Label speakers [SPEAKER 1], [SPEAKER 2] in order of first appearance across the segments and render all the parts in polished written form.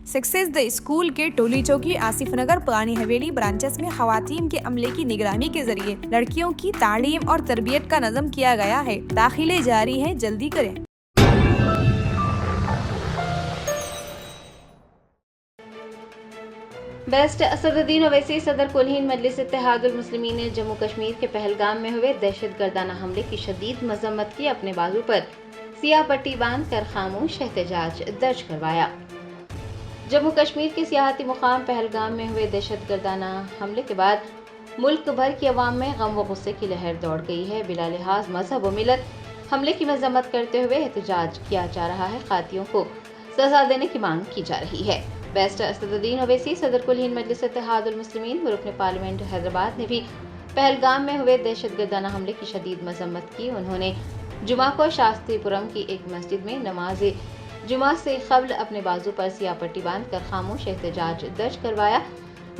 [SPEAKER 1] Success the school के टोली चौकी आसिफ नगर पुरानी हवेली ब्रांचेस में खवातीन के अमले की निगरानी के जरिए लड़कियों की तालीम और तरबियत का नज़म किया गया है। दाखिले जारी है, जल्दी करें।
[SPEAKER 2] बेस्ट असदुद्दीन ओवैसी सदर कुल हिंद मजलिस इत्तेहादुल मुस्लिमीन ने जम्मू कश्मीर के पहलगाम में हुए दहशतगर्दाना हमले की शदीद मजम्मत की। अपने बाजू पर सियाह पट्टी बांध कर खामोश एहतजाज दर्ज करवाया। जम्मू कश्मीर के सियाहती मुकाम पहलगाम में हुए दहशतगर्दाना हमले के बाद मुल्क भर की अवाम में गम व गुस्से की लहर दौड़ गई है। बिला लिहाज मजहब व मिलत हमले की मजम्मत करते हुए एहतजाज किया जा रहा है। खातियों को सजा देने की मांग की जा रही है। बेस्ट असदुद्दीन ओवैसी सदर कुल हिंद मजलिस इत्तेहादुल मुस्लिमीन व रुकन पार्लियामेंट हैदराबाद ने भी पहलगाम में हुए दहशतगर्दाना हमले की शदीद मजम्मत की। उन्होंने जुमा को शास्त्रीपुरम की एक मस्जिद में नमाज जुमा से कबल अपने बाजू पर सियाह पट्टी बांध कर खामोश एहतजाज दर्ज करवाया।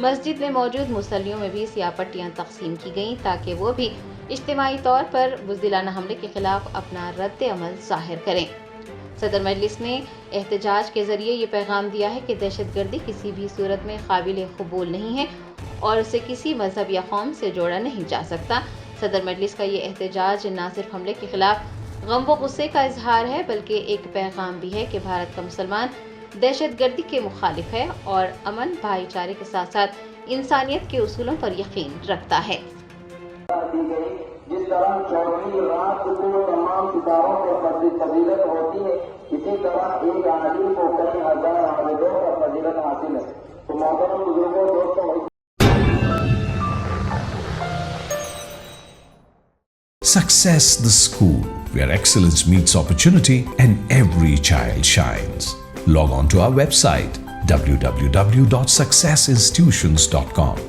[SPEAKER 2] मस्जिद में मौजूद मुसल्लियों में भी सियाह पट्टियां तकसीम की गईं ताकि वो भी इज्तिमाई तौर पर बुज़दिलाना हमले के खिलाफ अपना रद्द अमल जाहिर करें। सदर मजलिस ने एहतजाज के जरिए ये पैगाम दिया है कि दहशतगर्दी किसी भी सूरत में काबिल कबूल नहीं है और उसे किसी मजहब या कौम से जोड़ा नहीं जा सकता। सदर मजलिस का ये एहतजाज न सिर्फ हमले के खिलाफ गम व गुस्से का इजहार है बल्कि एक पैगाम भी है कि भारत का मुसलमान दहशतगर्दी के मुखालिफ है और अमन भाईचारे के साथ साथ इंसानियत के उसूलों पर यकीन रखता है।
[SPEAKER 3] जिस तरह चौदहवीं रात को तमाम सितारों पर फजीलत होती है, इसी तरह एक आदमी को कई हजार आवेदों पर फजीलत हासिल है। तो मोहतरम बुजुर्गों, दोस्तों,
[SPEAKER 4] Success the school, where excellence meets opportunity and every child shines. Log on to our website www.successinstitutions.com.